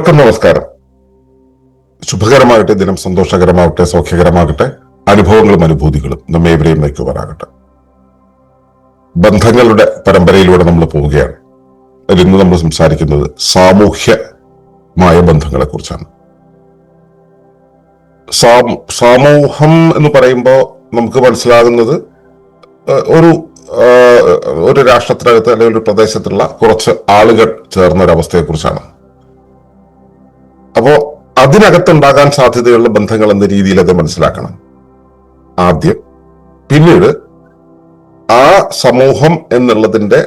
ഏവർക്കും നമസ്കാരം. ശുഭകരമാകട്ടെ, ദിനം സന്തോഷകരമാകട്ടെ, സൗഖ്യകരമാകട്ടെ, അനുഭവങ്ങളും അനുഭൂതികളും നമ്മെ ഏവരെയും നയിക്കുവാനാകട്ടെ. ബന്ധങ്ങളുടെ പരമ്പരയിലൂടെ നമ്മൾ പോവുകയാണ്. ഇന്ന് നമ്മൾ സംസാരിക്കുന്നത് സാമൂഹ്യമായ ബന്ധങ്ങളെ കുറിച്ചാണ്. സമൂഹം എന്ന് പറയുമ്പോൾ നമുക്ക് മനസ്സിലാകുന്നത് ഒരു രാഷ്ട്രത്തിനകത്ത് അല്ലെങ്കിൽ ഒരു പ്രദേശത്തുള്ള കുറച്ച് ആളുകൾ ചേർന്ന ഒരവസ്ഥയെ കുറിച്ചാണ്. അപ്പോ അതിനകത്തുണ്ടാകാൻ സാധ്യതയുള്ള ബന്ധങ്ങൾ എന്ന രീതിയിൽ അത് മനസ്സിലാക്കണം ആദ്യം. പിന്നീട് ആ സമൂഹം എന്നുള്ളതിന്റെ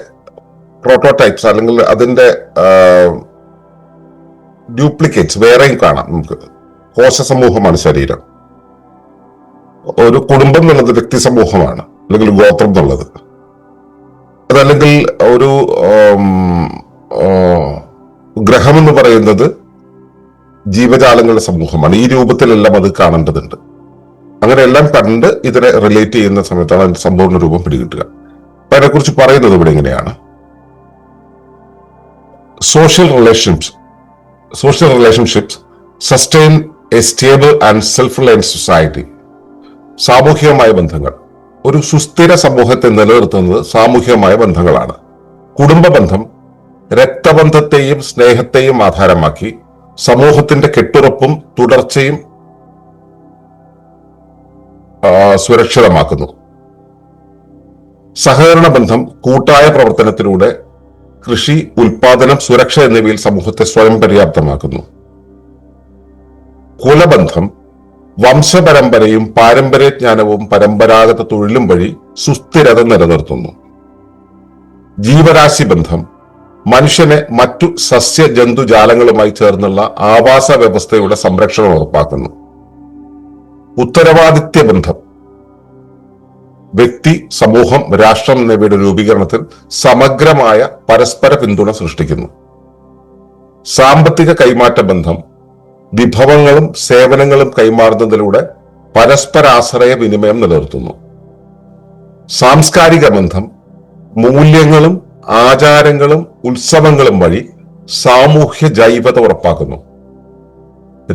പ്രോട്ടോടൈപ്സ് അല്ലെങ്കിൽ അതിന്റെ ഡ്യൂപ്ലിക്കേറ്റ്സ് വേറെയും കാണാം. നമുക്ക് കോശ സമൂഹമാണ് ശരീരം, ഒരു കുടുംബം എന്നുള്ളത് വ്യക്തി സമൂഹമാണ് അല്ലെങ്കിൽ ഗോത്രം എന്നുള്ളത്. അതല്ലെങ്കിൽ ഒരു ഗ്രഹം എന്ന് പറയുന്നത് ജീവജാലങ്ങളുടെ സമൂഹമാണ്. ഈ രൂപത്തിലെല്ലാം അത് കാണേണ്ടതുണ്ട്. അങ്ങനെ എല്ലാം കണ്ട് ഇതിനെ റിലേറ്റ് ചെയ്യുന്ന സമയത്താണ് അതിന്റെ സമ്പൂർണ്ണ രൂപം പിടികിട്ടുക. അപ്പൊ അതിനെക്കുറിച്ച് പറയുന്നത് ഇവിടെ എങ്ങനെയാണ്: social relationships sustain A stable and self reliant society. സാമൂഹികമായ ബന്ധങ്ങൾ ഒരു സുസ്ഥിര സമൂഹത്തെ നിലനിർത്തുന്നത് സാമൂഹികമായ ബന്ധങ്ങളാണ്. കുടുംബ ബന്ധം രക്തബന്ധത്തെയും സ്നേഹത്തെയും ആധാരമാക്കി സമൂഹത്തിന്റെ കെട്ടുറപ്പും തുടർച്ചയും സുരക്ഷിതമാക്കുന്നു. സഹകരണ ബന്ധം കൂട്ടായ പ്രവർത്തനത്തിലൂടെ കൃഷി, ഉൽപാദനം, സുരക്ഷ എന്നിവയിൽ സമൂഹത്തെ സ്വയം പര്യാപ്തമാക്കുന്നു. കുലബന്ധം വംശപരമ്പരയും പാരമ്പര്യജ്ഞാനവും പരമ്പരാഗത തൊഴിലും വഴി സുസ്ഥിരത നിലനിർത്തുന്നു. ജീവരാശി ബന്ധം മനുഷ്യനെ മറ്റു സസ്യ ജന്തുജാലങ്ങളുമായി ചേർന്നുള്ള ആവാസ വ്യവസ്ഥയുടെ സംരക്ഷണം ഉറപ്പാക്കുന്നു. ഉത്തരവാദിത്യ ബന്ധം വ്യക്തി, സമൂഹം, രാഷ്ട്രം എന്നിവയുടെ രൂപീകരണത്തിൽ സമഗ്രമായ പരസ്പര പിന്തുണ സൃഷ്ടിക്കുന്നു. സാമ്പത്തിക കൈമാറ്റ ബന്ധം വിഭവങ്ങളും സേവനങ്ങളും കൈമാറുന്നതിലൂടെ പരസ്പരാശ്രയ വിനിമയം നിലനിർത്തുന്നു. സാംസ്കാരിക ബന്ധം മൂല്യങ്ങളും ആചാരങ്ങളും ഉത്സവങ്ങളും വഴി സാമൂഹ്യ ജൈവത ഉറപ്പാക്കുന്നു.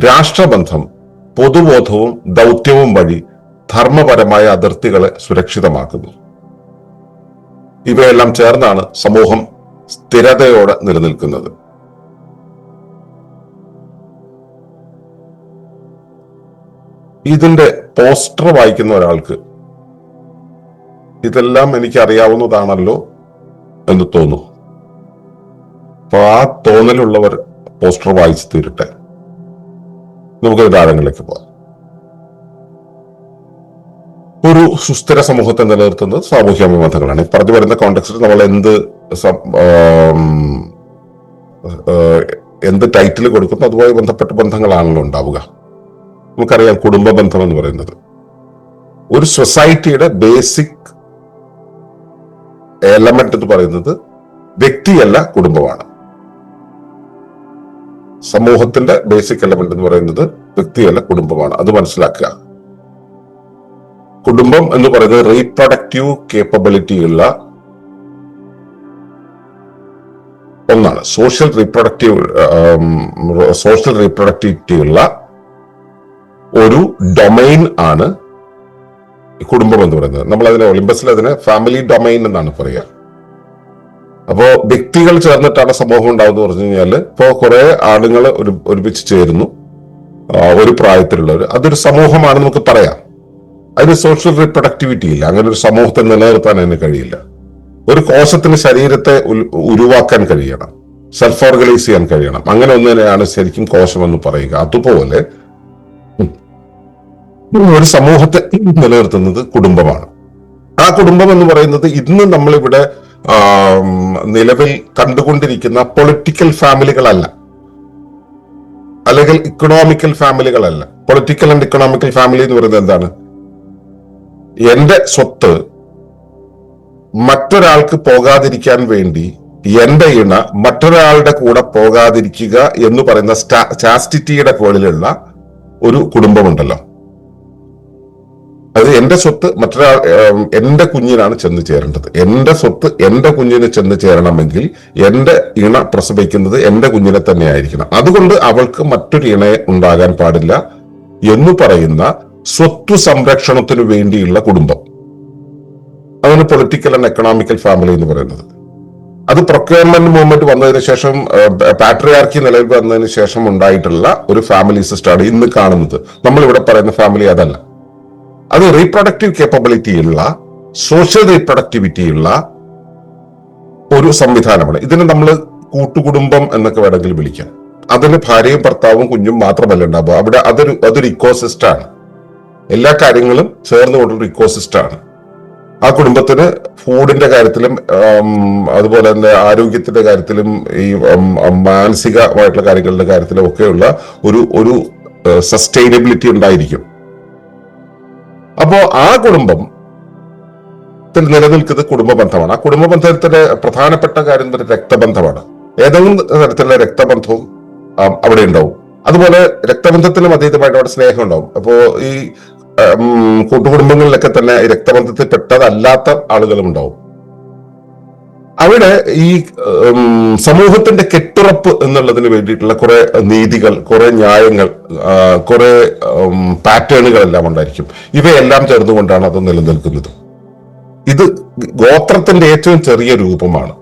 രാഷ്ട്രബന്ധം പൊതുബോധവും ദൗത്യവും വഴി ധർമ്മപരമായ അതിർത്തികളെ സുരക്ഷിതമാക്കുന്നു. ഇവയെല്ലാം ചേർന്നാണ് സമൂഹം സ്ഥിരതയോടെ നിലനിൽക്കുന്നത്. ഇതിന്റെ പോസ്റ്റർ വായിക്കുന്ന ഒരാൾക്ക് ഇതെല്ലാം എനിക്ക് അറിയാവുന്നതാണല്ലോ എന്ന് തോന്നും. അപ്പൊ ആ തോന്നലുള്ളവർ പോസ്റ്റർ വായിച്ചു തീരട്ടെ. നമുക്ക് ഉദാഹരണങ്ങളിലേക്ക് പോകാം. ഒരു സുസ്ഥിര സമൂഹത്തെ നിലനിർത്തുന്നത് സാമൂഹ്യ ബന്ധങ്ങളാണ്. ഈ പറഞ്ഞു വരുന്ന കോണ്ടെക്സ്റ്റിൽ നമ്മൾ എന്ത് ടൈറ്റിൽ കൊടുക്കുന്നു അതുമായി ബന്ധപ്പെട്ട ബന്ധങ്ങളാണല്ലോ ഉണ്ടാവുക. നമുക്കറിയാം, കുടുംബ ബന്ധം എന്ന് പറയുന്നത് ഒരു സൊസൈറ്റിയുടെ ബേസിക് എലമെന്റ് എന്ന് പറയുന്നത് വ്യക്തിയല്ല, കുടുംബമാണ്. സമൂഹത്തിന്റെ ബേസിക് എലമെന്റ് എന്ന് പറയുന്നത് വ്യക്തിയല്ല, കുടുംബമാണ്. അത് മനസ്സിലാക്കുക. കുടുംബം എന്ന് പറയുന്നത് റീപ്രൊഡക്റ്റീവ് കേപ്പബിലിറ്റി ഉള്ള ഒന്നാണ്. സോഷ്യൽ റീപ്രൊഡക്റ്റിവിറ്റി ഉള്ള ഒരു ഡൊമൈൻ ആണ് കുടുംബം എന്ന് പറയുന്നത്. നമ്മൾ അതിനെ ഒളിമ്പസിൽ അതിനെ ഫാമിലി ഡൊമൈൻ എന്നാണ് പറയുക. അപ്പോ വ്യക്തികൾ ചേർന്നിട്ടാണ് സമൂഹം ഉണ്ടാവുന്നത് പറഞ്ഞു കഴിഞ്ഞാല് ഇപ്പോ കുറെ ആളുകൾ ഒരുമിച്ച് ചേരുന്നു, ഒരു പ്രായത്തിലുള്ളവർ, അതൊരു സമൂഹമാണ് നമുക്ക് പറയാം. അതിന് സോഷ്യൽ റീപ്രൊഡക്റ്റിവിറ്റി ഇല്ല. അങ്ങനെ ഒരു സമൂഹത്തെ നിലനിർത്താൻ അതിന് കഴിയില്ല. ഒരു കോശത്തിന് ശരീരത്തെ ഉരുവാക്കാൻ കഴിയണം, സെൽഫ് ഓർഗനൈസ് ചെയ്യാൻ കഴിയണം. അങ്ങനെ ഒന്നിനെയാണ് ശരിക്കും കോശം എന്ന് പറയുക. അതുപോലെ ഒരു സമൂഹത്തെ നിലനിർത്തുന്നത് കുടുംബമാണ്. ആ കുടുംബം എന്ന് പറയുന്നത് ഇന്ന് നമ്മളിവിടെ നിലവിൽ കണ്ടുകൊണ്ടിരിക്കുന്ന പൊളിറ്റിക്കൽ ഫാമിലികളല്ല, അല്ലെങ്കിൽ ഇക്കണോമിക്കൽ ഫാമിലികളല്ല. പൊളിറ്റിക്കൽ ആൻഡ് ഇക്കണോമിക്കൽ ഫാമിലി എന്ന് പറയുന്നത് എന്താണ്? എന്റെ സ്വത്ത് മറ്റൊരാൾക്ക് പോകാതിരിക്കാൻ വേണ്ടി എന്റെ ഇണ മറ്റൊരാളുടെ കൂടെ പോകാതിരിക്കുക എന്ന് പറയുന്ന ചാസ്റ്റിറ്റിയുടെ പേരിലുള്ള ഒരു കുടുംബമുണ്ടല്ലോ. അത് എന്റെ സ്വത്ത് മറ്റൊരാൾ എന്റെ കുഞ്ഞിനാണ് ചെന്ന് ചേരേണ്ടത്. എന്റെ സ്വത്ത് എന്റെ കുഞ്ഞിന് ചെന്ന് ചേരണമെങ്കിൽ എന്റെ ഇണ പ്രസവിക്കുന്നത് എന്റെ കുഞ്ഞിനെ തന്നെ ആയിരിക്കണം. അതുകൊണ്ട് അവൾക്ക് മറ്റൊരു ഇണ ഉണ്ടാകാൻ പാടില്ല എന്ന് പറയുന്ന സ്വത്ത് സംരക്ഷണത്തിനു വേണ്ടിയുള്ള കുടുംബം, അതാണ് പൊളിറ്റിക്കൽ ആൻഡ് എക്കണോമിക്കൽ ഫാമിലി എന്ന് പറയുന്നത്. അത് പ്രൊക്യൂർമെന്റ് മൂവ്മെന്റ് വന്നതിന് ശേഷം, പാട്രിയാർക്കി നിലവിൽ വന്നതിന് ശേഷം ഉണ്ടായിട്ടുള്ള ഒരു ഫാമിലി സിസ്റ്റമാണ് ഇന്ന് കാണുന്നത്. നമ്മളിവിടെ പറയുന്ന ഫാമിലി അതല്ല. അത് റീപ്രൊഡക്റ്റീവ് കേപ്പബിലിറ്റി ഉള്ള, സോഷ്യൽ റീപ്രൊഡക്ടിവിറ്റി ഉള്ള ഒരു സംവിധാനമാണ്. ഇതിന് നമ്മൾ കൂട്ടുകുടുംബം എന്നൊക്കെ വേണമെങ്കിൽ വിളിക്കാം. അതിന് ഭാര്യയും ഭർത്താവും കുഞ്ഞും മാത്രമല്ല ഉണ്ടാവുക. അവിടെ അതൊരു ഇക്കോസിസ്റ്റാണ്. എല്ലാ കാര്യങ്ങളും ചേർന്നുകൊണ്ടുള്ള ഇക്കോസിസ്റ്റാണ്. ആ കുടുംബത്തിന് ഫുഡിന്റെ കാര്യത്തിലും അതുപോലെ തന്നെ ആരോഗ്യത്തിന്റെ കാര്യത്തിലും ഈ മാനസികമായിട്ടുള്ള കാര്യങ്ങളുടെ കാര്യത്തിലും ഒക്കെയുള്ള ഒരു സസ്റ്റൈനബിലിറ്റി ഉണ്ടായിരിക്കും. അപ്പോ ആ കുടുംബത്തിൽ നിലനിൽക്കുന്നത് കുടുംബ ബന്ധമാണ്. ആ കുടുംബ ബന്ധത്തിന്റെ പ്രധാനപ്പെട്ട കാര്യം രക്തബന്ധമാണ്. ഏതെങ്കിലും തരത്തിലുള്ള രക്തബന്ധവും അവിടെ ഉണ്ടാവും. അതുപോലെ രക്തബന്ധത്തിനും അതീതമായിട്ട് അവിടെ സ്നേഹം ഉണ്ടാവും. അപ്പോ ഈ കൂട്ടുകുടുംബങ്ങളിലൊക്കെ തന്നെ രക്തബന്ധത്തിൽ പെട്ടതല്ലാത്ത ആളുകളും ഉണ്ടാവും. അവിടെ ഈ സമൂഹത്തിന്റെ കെട്ടുറപ്പ് എന്നുള്ളതിന് വേണ്ടിയിട്ടുള്ള കുറെ നീതികൾ, കുറെ ന്യായങ്ങൾ, കുറെ പാറ്റേണുകൾ എല്ലാം ഉണ്ടായിരിക്കും. ഇവയെല്ലാം ചേർന്നുകൊണ്ടാണ് അത് നിലനിൽക്കുന്നത്. ഇത് ഗോത്രത്തിന്റെ ഏറ്റവും ചെറിയ രൂപമാണ്.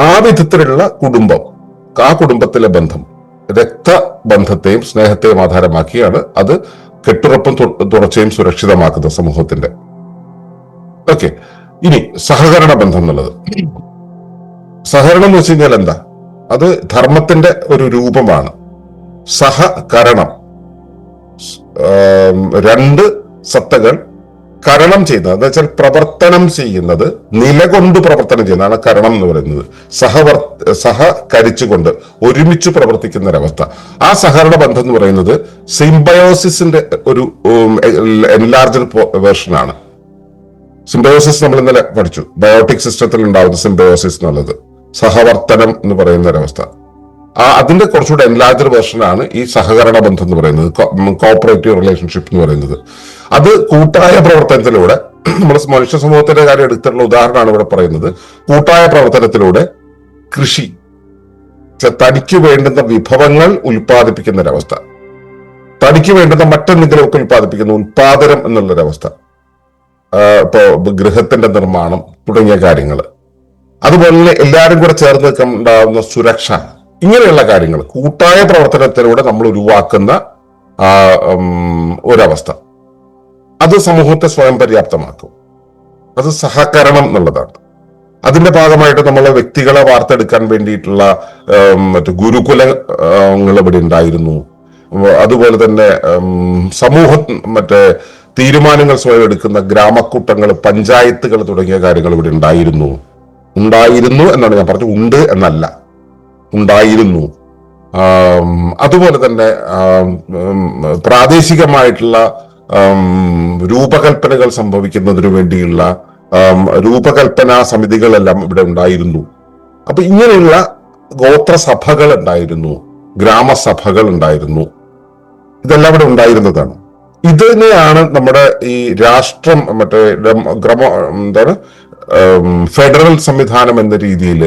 ആ വിധത്തിലുള്ള കുടുംബം, ആ കുടുംബത്തിലെ ബന്ധം രക്തബന്ധത്തെയും സ്നേഹത്തെയും ആധാരമാക്കിയാണ് അത് കെട്ടുറപ്പും തുടർച്ചയും സുരക്ഷിതമാക്കുന്നത് സമൂഹത്തിന്റെ. ഓക്കെ, ഇനി സഹകരണ ബന്ധം എന്നുള്ളത്, സഹകരണം എന്ന് വെച്ച് കഴിഞ്ഞാൽ എന്താ? അത് ധർമ്മത്തിന്റെ ഒരു രൂപമാണ്. സഹകരണം, രണ്ട് സത്തകൾ കരണം ചെയ്യുന്നത് എന്ന് വെച്ചാൽ പ്രവർത്തനം ചെയ്യുന്നത്, നിലകൊണ്ട് പ്രവർത്തനം ചെയ്യുന്നതാണ് കരണം എന്ന് പറയുന്നത്. സഹകരിച്ചുകൊണ്ട് ഒരുമിച്ച് പ്രവർത്തിക്കുന്ന ഒരവസ്ഥ. ആ സഹകരണ ബന്ധം എന്ന് പറയുന്നത് സിംബയോസിന്റെ ഒരു എൻലാർജ്ഡ് വേർഷനാണ്. സിംബയോസിസ് നമ്മൾ ഇന്നലെ പഠിച്ചു. ബയോട്ടിക് സിസ്റ്റത്തിൽ ഉണ്ടാവുന്ന സിംബയോസിസ് എന്നുള്ളത് സഹവർത്തനം എന്ന് പറയുന്ന ഒരവസ്ഥ. അതിന്റെ കുറച്ചുകൂടെ എൻലാർജ്ഡ് വേർഷനാണ് ഈ സഹകരണ ബന്ധം എന്ന് പറയുന്നത്, കോഓപ്പറേറ്റീവ് റിലേഷൻഷിപ്പ് എന്ന് പറയുന്നത്. അത് കൂട്ടായ പ്രവർത്തനത്തിലൂടെ, നമ്മൾ മനുഷ്യ സമൂഹത്തിന്റെ കാര്യം എടുത്തിട്ടുള്ള ഉദാഹരണമാണ് ഇവിടെ പറയുന്നത്. കൂട്ടായ പ്രവർത്തനത്തിലൂടെ കൃഷി, തനിക്ക് വേണ്ടുന്ന വിഭവങ്ങൾ ഉൽപ്പാദിപ്പിക്കുന്ന ഒരവസ്ഥ, തനിക്ക് വേണ്ടുന്ന മറ്റെന്തെങ്കിലുമൊക്കെ ഉൽപ്പാദിപ്പിക്കുന്ന ഉൽപാദനം എന്നുള്ളൊരവസ്ഥ, ഇപ്പോ ഗൃഹത്തിന്റെ നിർമ്മാണം തുടങ്ങിയ കാര്യങ്ങൾ, അതുപോലെ എല്ലാവരും കൂടെ ചേർന്ന് ഉണ്ടാകുന്ന സുരക്ഷ, ഇങ്ങനെയുള്ള കാര്യങ്ങൾ കൂട്ടായ പ്രവർത്തനത്തിലൂടെ നമ്മൾ ഉരുവാക്കുന്ന ഒരവസ്ഥ, അത് സമൂഹത്തെ സ്വയം പര്യാപ്തമാക്കും. അത് സഹകരണം എന്നുള്ളതാണ്. അതിന്റെ ഭാഗമായിട്ട് നമ്മളെ വ്യക്തികളെ വാർത്തെടുക്കാൻ വേണ്ടിയിട്ടുള്ള ഗുരുകുലങ്ങൾ ഇവിടെ ഉണ്ടായിരുന്നു. അതുപോലെ തന്നെ തീരുമാനങ്ങൾ സ്വയം എടുക്കുന്ന ഗ്രാമക്കൂട്ടങ്ങൾ, പഞ്ചായത്തുകൾ തുടങ്ങിയ കാര്യങ്ങൾ ഇവിടെ ഉണ്ടായിരുന്നു എന്നാണ് ഞാൻ പറഞ്ഞത്. ഉണ്ട് എന്നല്ല, ഉണ്ടായിരുന്നു. അതുപോലെ തന്നെ പ്രാദേശികമായിട്ടുള്ള രൂപകൽപ്പനകൾ സംഭവിക്കുന്നതിനു വേണ്ടിയുള്ള രൂപകൽപ്പനാ സമിതികളെല്ലാം ഇവിടെ ഉണ്ടായിരുന്നു. അപ്പൊ ഇങ്ങനെയുള്ള ഗോത്രസഭകൾ ഉണ്ടായിരുന്നു, ഗ്രാമസഭകൾ ഉണ്ടായിരുന്നു. ഇതെല്ലാം ഇവിടെ ഉണ്ടായിരുന്നതാണ്. ഇതിനെയാണ് നമ്മുടെ ഈ രാഷ്ട്രം, ഫെഡറൽ സംവിധാനം എന്ന രീതിയിൽ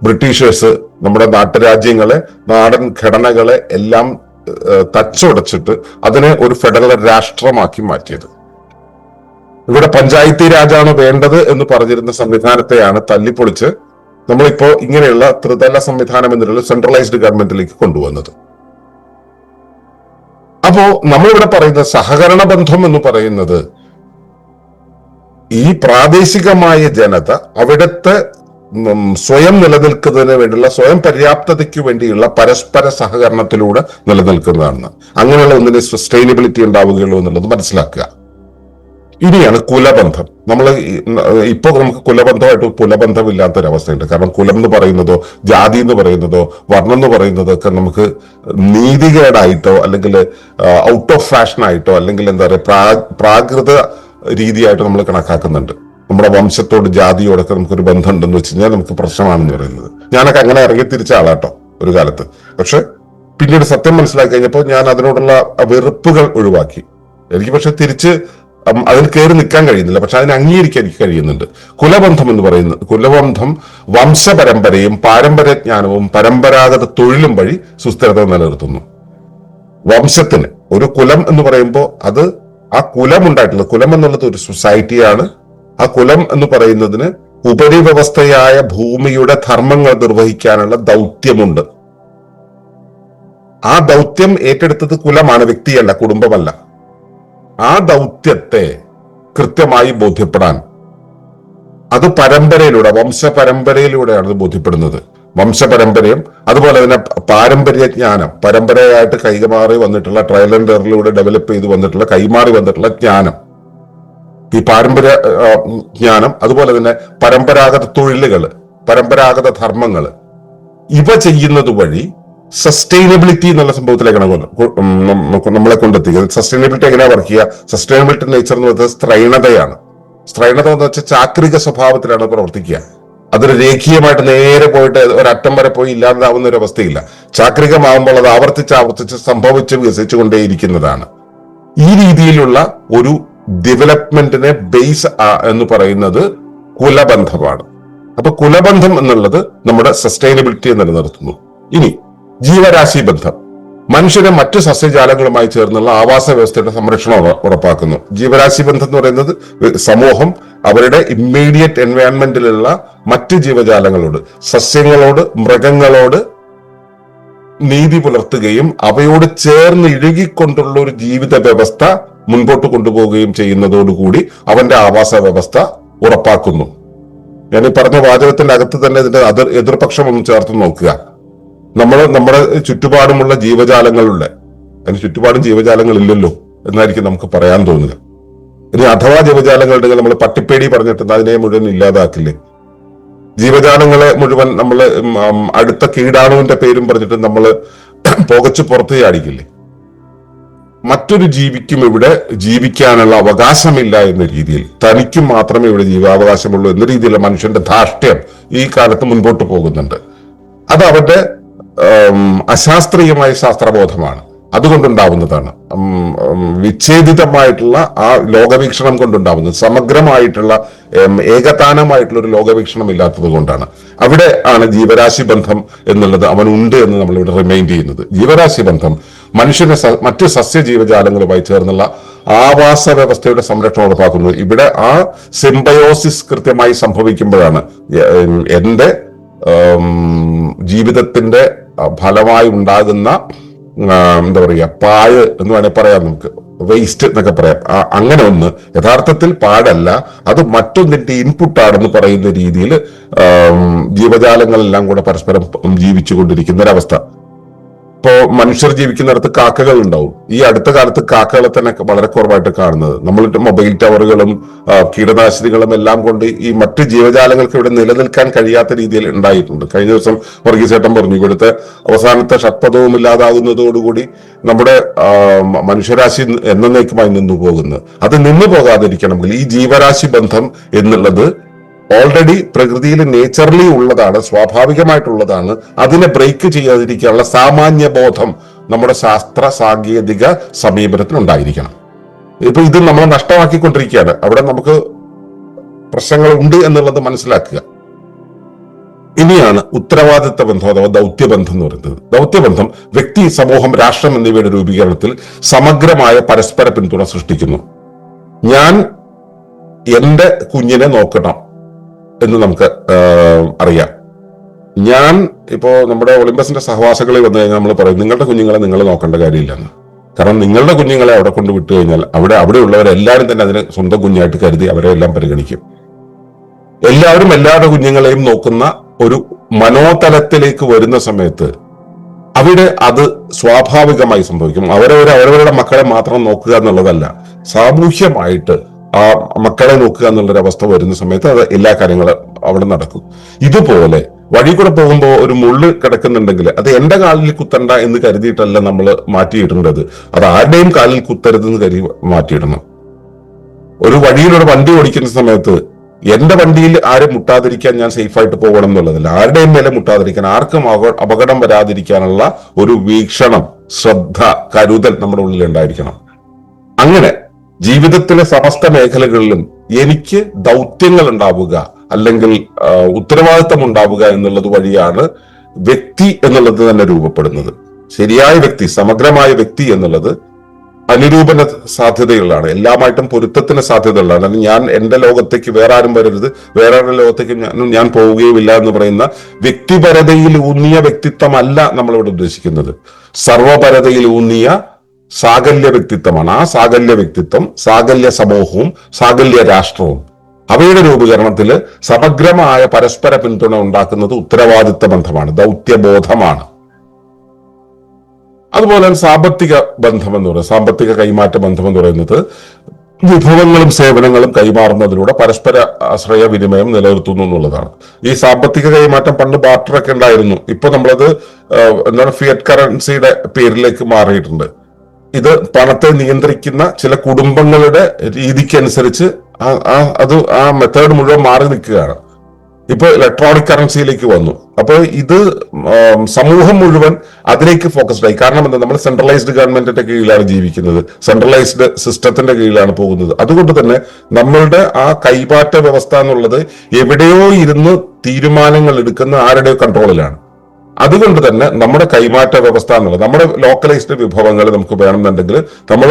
ബ്രിട്ടീഷേഴ്സ് നമ്മുടെ നാട്ടുരാജ്യങ്ങളെ, നാടൻ ഘടനകളെ എല്ലാം തച്ചുടച്ചിട്ട് അതിനെ ഒരു ഫെഡറൽ രാഷ്ട്രമാക്കി മാറ്റിയത്. ഇവിടെ പഞ്ചായത്തി രാജാണ് വേണ്ടത് എന്ന് പറഞ്ഞിരുന്ന സംവിധാനത്തെയാണ് തല്ലിപ്പൊളിച്ച് നമ്മളിപ്പോ ഇങ്ങനെയുള്ള ത്രിതല സംവിധാനം എന്നുള്ള സെൻട്രലൈസ്ഡ് ഗവൺമെന്റിലേക്ക് കൊണ്ടുവന്നത്. അപ്പോ നമ്മളിവിടെ പറയുന്ന സഹകരണ ബന്ധം എന്ന് പറയുന്നത് ഈ പ്രാദേശികമായ ജനത അവിടുത്തെ സ്വയം നിലനിൽക്കുന്നതിന് വേണ്ടിയുള്ള, സ്വയം പര്യാപ്തതയ്ക്ക് വേണ്ടിയുള്ള പരസ്പര സഹകരണത്തിലൂടെ നിലനിൽക്കുന്നതാണ്. അങ്ങനെയുള്ള ഒന്നിന് സസ്റ്റൈനബിലിറ്റി ഉണ്ടാവുകയുള്ളൂ എന്നുള്ളത് മനസ്സിലാക്കുക. ഇനിയാണ് കുലബന്ധം. ഇപ്പൊ നമുക്ക് കുലബന്ധമായിട്ട് കുലബന്ധമില്ലാത്തൊരവസ്ഥയുണ്ട്. കാരണം കുലം എന്ന് പറയുന്നതോ ജാതി എന്ന് പറയുന്നതോ വർണ്ണം എന്ന് പറയുന്നതോ ഒക്കെ നമുക്ക് നീതികേടായിട്ടോ അല്ലെങ്കിൽ ഔട്ട് ഓഫ് ഫാഷൻ ആയിട്ടോ അല്ലെങ്കിൽ എന്താ പറയുക പ്രാകൃത രീതിയായിട്ടോ നമ്മൾ കണക്കാക്കുന്നുണ്ട്. നമ്മുടെ വംശത്തോട് ജാതിയോടൊക്കെ നമുക്കൊരു ബന്ധം ഉണ്ടെന്ന് വെച്ച് കഴിഞ്ഞാൽ നമുക്ക് പ്രശ്നമാണെന്ന് പറയുന്നത്. ഞാനൊക്കെ അങ്ങനെ ഇറങ്ങി തിരിച്ച ആളാട്ടോ ഒരു കാലത്ത്. പക്ഷെ പിന്നീട് സത്യം മനസ്സിലാക്കി കഴിഞ്ഞപ്പോൾ ഞാൻ അതിനോടുള്ള വെറുപ്പുകൾ ഒഴിവാക്കി. എനിക്ക് പക്ഷെ തിരിച്ച് അതിൽ കയറി നിൽക്കാൻ കഴിയുന്നില്ല, പക്ഷെ അതിനെ അംഗീകരിക്കാൻ എനിക്ക് കഴിയുന്നുണ്ട്. കുലബന്ധം എന്ന് പറയുന്നത്, കുലബന്ധം വംശപരമ്പരയും പാരമ്പര്യജ്ഞാനവും പരമ്പരാഗത തൊഴിലും വഴി സുസ്ഥിരത നിലനിർത്തുന്നു. വംശത്തിന് ഒരു കുലം എന്ന് പറയുമ്പോൾ അത് ആ കുലം ഉണ്ടായിട്ടുള്ളത്, കുലം എന്നുള്ളത് ഒരു സൊസൈറ്റിയാണ്. ആ കുലം എന്ന് പറയുന്നതിന് ഉപരിവ്യവസ്ഥയായ ഭൂമിയുടെ ധർമ്മങ്ങൾ നിർവഹിക്കാനുള്ള ദൗത്യമുണ്ട്. ആ ദൗത്യം ഏറ്റെടുത്തത് കുലമാണ്, വ്യക്തിയല്ല, കുടുംബമല്ല. ആ ദൗത്യത്തെ കൃത്യമായി ബോധ്യപ്പെടാൻ അത് പരമ്പരയിലൂടെ, വംശപരമ്പരയിലൂടെയാണ് അത് ബോധ്യപ്പെടുന്നത്. വംശപരമ്പരയും അതുപോലെ തന്നെ പാരമ്പര്യ ജ്ഞാനം, പരമ്പരയായിട്ട് കൈമാറി വന്നിട്ടുള്ള ട്രയൽ ആൻഡ് എററിലൂടെ ഡെവലപ്പ് ചെയ്ത് വന്നിട്ടുള്ള, കൈമാറി വന്നിട്ടുള്ള ജ്ഞാനം, ഈ പാരമ്പര്യ ജ്ഞാനം, അതുപോലെ തന്നെ പരമ്പരാഗത തൊഴിലുകൾ, പരമ്പരാഗത ധർമ്മങ്ങൾ, ഇവ ചെയ്യുന്നത് വഴി സസ്റ്റൈനബിലിറ്റി എന്നുള്ള സംഭവത്തിലേക്കാണ് നമ്മളെ കൊണ്ടെത്തിക്കുന്നത്. സസ്റ്റൈനബിലിറ്റി എങ്ങനെയാ വർക്ക് ചെയ്യുക? സസ്റ്റൈനബിലിറ്റി നേച്ചർ എന്ന് പറയുന്നത് സ്ത്രൈണതയാണ്. സ്ത്രൈണത എന്ന് വെച്ചാൽ ചാക്രിക സ്വഭാവത്തിലാണ് പ്രവർത്തിക്കുക. അതൊരു രേഖീയമായിട്ട് നേരെ പോയിട്ട് ഒരറ്റം വരെ പോയി ഇല്ലാതാവുന്ന ഒരു അവസ്ഥയില്ല. ചാക്രികമാകുമ്പോൾ അത് ആവർത്തിച്ച് സംഭവിച്ച് വികസിച്ചുകൊണ്ടേയിരിക്കുന്നതാണ്. ഈ രീതിയിലുള്ള ഒരു ഡെവലപ്മെന്റിനെ ബേസ് എന്ന് പറയുന്നത് കുലബന്ധമാണ്. അപ്പൊ കുലബന്ധം എന്നുള്ളത് നമ്മുടെ സസ്റ്റൈനബിലിറ്റിയെ നിലനിർത്തുന്നു. ഇനി ജീവരാശി ബന്ധം മനുഷ്യനെ മറ്റു സസ്യജാലങ്ങളുമായി ചേർന്നുള്ള ആവാസ വ്യവസ്ഥയുടെ സംരക്ഷണം ഉറപ്പാക്കുന്നു. ജീവരാശി ബന്ധം എന്ന് പറയുന്നത് സമൂഹം അവരുടെ ഇമ്മീഡിയറ്റ് എൻവയോൺമെന്റിലുള്ള മറ്റ് ജീവജാലങ്ങളോട്, സസ്യങ്ങളോട്, മൃഗങ്ങളോട് നീതി പുലർത്തുകയും അവയോട് ചേർന്ന് ഇഴുകിക്കൊണ്ടുള്ള ഒരു ജീവിത വ്യവസ്ഥ മുൻപോട്ട് കൊണ്ടുപോവുകയും ചെയ്യുന്നതോടുകൂടി അവന്റെ ആവാസ വ്യവസ്ഥ ഉറപ്പാക്കുന്നു. ഞാൻ ഈ പറഞ്ഞ വാചകത്തിന്റെ അകത്ത് തന്നെ ഇതിന്റെ എതിർപക്ഷം ഒന്ന് ചേർത്ത് നോക്കുക. നമ്മുടെ ചുറ്റുപാടുമുള്ള ജീവജാലങ്ങളുടെ, അതിന് ചുറ്റുപാടും ജീവജാലങ്ങൾ ഇല്ലല്ലോ എന്നായിരിക്കും നമുക്ക് പറയാൻ തോന്നുക. ഇനി അഥവാ ജീവജാലങ്ങളുണ്ടെങ്കിൽ നമ്മൾ പട്ടിപ്പേടി പറഞ്ഞിട്ട് അതിനെ മുഴുവൻ ഇല്ലാതാക്കില്ലേ? ജീവജാലങ്ങളെ മുഴുവൻ നമ്മൾ അടുത്ത കീടാണുവിന്റെ പേരും പറഞ്ഞിട്ട് നമ്മൾ പുകച്ചു പുറത്ത് ചാടിക്കില്ലേ? മറ്റൊരു ജീവിക്കും ഇവിടെ ജീവിക്കാനുള്ള അവകാശമില്ല എന്ന രീതിയിൽ, തനിക്കും മാത്രമേ ഇവിടെ ജീവാവകാശമുള്ളൂ എന്ന രീതിയിലുള്ള മനുഷ്യന്റെ ധാർഷ്ട്യം ഈ കാലത്ത് മുൻപോട്ട് പോകുന്നുണ്ട്. അത് അവരുടെ അശാസ്ത്രീയമായ ശാസ്ത്രബോധമാണ്. അതുകൊണ്ടുണ്ടാവുന്നതാണ്. വിച്ഛേദിതമായിട്ടുള്ള ആ ലോകവീക്ഷണം കൊണ്ടുണ്ടാവുന്നത്, സമഗ്രമായിട്ടുള്ള ഏകതാനമായിട്ടുള്ള ഒരു ലോകവീക്ഷണം ഇല്ലാത്തത് കൊണ്ടാണ്. അവിടെ ആണ് ജീവരാശി ബന്ധം എന്നുള്ളത് അവനുണ്ട് എന്ന് നമ്മളിവിടെ റിമൈൻഡ് ചെയ്യുന്നത്. ജീവരാശി ബന്ധം മനുഷ്യനെ മറ്റ് സസ്യജീവജാലങ്ങളുമായി ചേർന്നുള്ള ആവാസ വ്യവസ്ഥയുടെ സംരക്ഷണം ഉറപ്പാക്കുന്നത്. ഇവിടെ ആ സിംബയോസിസ് കൃത്യമായി സംഭവിക്കുമ്പോഴാണ് എന്റെ ജീവിതത്തിന്റെ ഫലമായി ഉണ്ടാകുന്ന എന്താ പറയുക, പാഴ് എന്ന് വേണേൽ പറയാം, നമുക്ക് വേസ്റ്റ് എന്നൊക്കെ പറയാം. അങ്ങനെ ഒന്ന് യഥാർത്ഥത്തിൽ പാടല്ല, അത് മറ്റൊന്നിന്റെ ഇൻപുട്ടാണെന്ന് പറയുന്ന രീതിയിൽ ജീവജാലങ്ങളെല്ലാം കൂടെ പരസ്പരം ജീവിച്ചു കൊണ്ടിരിക്കുന്ന ഒരവസ്ഥ. ഇപ്പോ മനുഷ്യർ ജീവിക്കുന്നിടത്ത് കാക്കകൾ ഉണ്ടാവും. ഈ അടുത്ത കാലത്ത് കാക്കകളെ തന്നെ വളരെ കുറവായിട്ട് കാണുന്നത്. നമ്മളുടെ മൊബൈൽ ടവറുകളും കീടനാശിനികളും എല്ലാം കൊണ്ട് ഈ മറ്റ് ജീവജാലങ്ങൾക്ക് ഇവിടെ നിലനിൽക്കാൻ കഴിയാത്ത രീതിയിൽ ഉണ്ടായിട്ടുണ്ട്. കഴിഞ്ഞ ദിവസം വർഗീസേട്ടൻ പറഞ്ഞു, ഇവിടുത്തെ അവസാനത്തെ ഷഡ്പദവും ഇല്ലാതാകുന്നതോടുകൂടി നമ്മുടെ മനുഷ്യരാശി എന്നേക്കുമായി നിന്നു പോകുന്നത്. അത് നിന്നു പോകാതിരിക്കണമെങ്കിൽ ഈ ജീവരാശി ബന്ധം എന്നുള്ളത് ഓൾറെഡി പ്രകൃതിയിൽ നേച്ചറലി ഉള്ളതാണ്, സ്വാഭാവികമായിട്ടുള്ളതാണ്. അതിനെ ബ്രേക്ക് ചെയ്യാതിരിക്കാനുള്ള സാമാന്യ ബോധം നമ്മുടെ ശാസ്ത്ര സാങ്കേതിക സമീപനത്തിനുണ്ടായിരിക്കണം. ഇപ്പൊ ഇത് നമ്മൾ നഷ്ടമാക്കിക്കൊണ്ടിരിക്കുകയാണ്. അവിടെ നമുക്ക് പ്രശ്നങ്ങൾ ഉണ്ട് എന്നുള്ളത് മനസ്സിലാക്കുക. ഇനിയാണ് ഉത്തരവാദിത്ത ബന്ധം അഥവാ ദൗത്യബന്ധം എന്ന് പറയുന്നത്. ദൗത്യബന്ധം വ്യക്തി, സമൂഹം, രാഷ്ട്രം എന്നിവയുടെ രൂപീകരണത്തിൽ സമഗ്രമായ പരസ്പര പിന്തുണ സൃഷ്ടിക്കുന്നു. ഞാൻ എന്റെ കുഞ്ഞിനെ നോക്കണം എന്ന് നമുക്ക് അറിയാം. ഞാൻ ഇപ്പോ നമ്മുടെ ഒളിമ്പസിന്റെ സഹവാസങ്ങളിൽ വന്നു കഴിഞ്ഞാൽ നമ്മൾ പറയും, നിങ്ങളുടെ കുഞ്ഞുങ്ങളെ നിങ്ങൾ നോക്കേണ്ട കാര്യമില്ലെന്ന്. കാരണം നിങ്ങളുടെ കുഞ്ഞുങ്ങളെ അവിടെ കൊണ്ട് വിട്ടു കഴിഞ്ഞാൽ അവിടെയുള്ളവരെല്ലാവരും തന്നെ അതിനെ സ്വന്തം കുഞ്ഞായിട്ട് കരുതി അവരെ എല്ലാം പരിഗണിക്കും. എല്ലാവരും എല്ലാവരുടെ കുഞ്ഞുങ്ങളെയും നോക്കുന്ന ഒരു മനോതലത്തിലേക്ക് വരുന്ന സമയത്ത് അവിടെ അത് സ്വാഭാവികമായി സംഭവിക്കും. അവരവരുടെ മക്കളെ മാത്രം നോക്കുക എന്നുള്ളതല്ല, സാമൂഹ്യമായിട്ട് ആ മക്കളെ നോക്കുക എന്നുള്ളൊരവസ്ഥ വരുന്ന സമയത്ത് അത് എല്ലാ കാര്യങ്ങളും അവിടെ നടക്കും. ഇതുപോലെ വഴി കൂടെ പോകുമ്പോൾ ഒരു മുള്ള് കിടക്കുന്നുണ്ടെങ്കിൽ അത് എന്റെ കാലിൽ കുത്തണ്ട എന്ന് കരുതിയിട്ടല്ല നമ്മൾ മാറ്റിയിടേണ്ടത്, അത് ആരുടെയും കാലിൽ കുത്തരുതെന്ന് കരുതി മാറ്റിയിടണം. ഒരു വഴിയിലൂടെ വണ്ടി ഓടിക്കുന്ന സമയത്ത് എന്റെ വണ്ടിയിൽ ആരും മുട്ടാതിരിക്കാൻ ഞാൻ സേഫായിട്ട് പോകണം എന്നുള്ളതല്ല, ആരുടെയും മേലെ മുട്ടാതിരിക്കാൻ, ആർക്കും അപകടം വരാതിരിക്കാനുള്ള ഒരു വീക്ഷണം, ശ്രദ്ധ, കരുതൽ നമ്മുടെ ഉള്ളിൽ ഉണ്ടായിരിക്കണം. അങ്ങനെ ജീവിതത്തിലെ സമസ്ത മേഖലകളിലും എനിക്ക് ദൗത്യങ്ങൾ ഉണ്ടാവുക, അല്ലെങ്കിൽ ഉത്തരവാദിത്തം ഉണ്ടാവുക എന്നുള്ളത് വഴിയാണ് വ്യക്തി എന്നുള്ളത് തന്നെ രൂപപ്പെടുന്നത്. ശരിയായ വ്യക്തി, സമഗ്രമായ വ്യക്തി എന്നുള്ളത് അനുരൂപന സാധ്യതയുള്ളതാണ്, എല്ലാമായിട്ടും പൊരുത്തത്തിന് സാധ്യതയുള്ളതാണ്. അല്ലെങ്കിൽ ഞാൻ എന്റെ ലോകത്തേക്ക് വേറെ ആരും വരരുത്, വേറെ ആരുടെ ലോകത്തേക്ക് ഞാൻ പോവുകയുമില്ല എന്ന് പറയുന്ന വ്യക്തിപരതയിൽ ഊന്നിയ വ്യക്തിത്വമല്ല നമ്മളിവിടെ ഉദ്ദേശിക്കുന്നത്. സർവപരതയിൽ ഊന്നിയ സാകല്യ വ്യക്തിത്വമാണ്. ആ സാകല്യ വ്യക്തിത്വം, സാകല്യ സമൂഹവും സാകല്യ രാഷ്ട്രവും, അവയുടെ രൂപീകരണത്തിൽ സമഗ്രമായ പരസ്പര പിന്തുണ ഉണ്ടാക്കുന്നത് ഉത്തരവാദിത്ത ബന്ധമാണ്, ദൗത്യബോധമാണ്. അതുപോലെ സാമ്പത്തിക ബന്ധം എന്ന് പറയുന്നത്, സാമ്പത്തിക കൈമാറ്റ ബന്ധം എന്ന് പറയുന്നത് വിഭവങ്ങളും സേവനങ്ങളും കൈമാറുന്നതിലൂടെ പരസ്പര ആശ്രയ വിനിമയം നിലനിർത്തുന്നു എന്നുള്ളതാണ്. ഈ സാമ്പത്തിക കൈമാറ്റം പണ്ട് ബാർട്ടറൊക്കെ ഉണ്ടായിരുന്നു. ഇപ്പൊ നമ്മളത് എന്താണ് ഫിയറ്റ് കറൻസിയുടെ പേരിലേക്ക് മാറിയിട്ടുണ്ട്. ഇത് പണത്തെ നിയന്ത്രിക്കുന്ന ചില കുടുംബങ്ങളുടെ രീതിക്കനുസരിച്ച് ആ മെത്തേഡ് മുഴുവൻ മാറി നിൽക്കുകയാണ്. ഇപ്പൊ ഇലക്ട്രോണിക് കറൻസിയിലേക്ക് വന്നു. അപ്പൊ ഇത് സമൂഹം മുഴുവൻ അതിലേക്ക് ഫോക്കസ്ഡ് ആയി. കാരണം എന്താ, നമ്മൾ സെൻട്രലൈസ്ഡ് ഗവൺമെന്റിന്റെ കീഴിലാണ് ജീവിക്കുന്നത്, സെൻട്രലൈസ്ഡ് സിസ്റ്റത്തിന്റെ കീഴിലാണ് പോകുന്നത്. അതുകൊണ്ട് തന്നെ നമ്മളുടെ ആ കൈമാറ്റ വ്യവസ്ഥ എന്നുള്ളത് എവിടെയോ ഇരുന്ന് തീരുമാനങ്ങൾ എടുക്കുന്ന ആരുടെയോ കൺട്രോളിലാണ്. അതുകൊണ്ട് തന്നെ നമ്മുടെ കൈമാറ്റ വ്യവസ്ഥ എന്നുള്ളത്, നമ്മുടെ ലോക്കലൈസ്ഡ് വിഭവങ്ങൾ നമുക്ക് വേണമെന്നുണ്ടെങ്കിൽ നമ്മൾ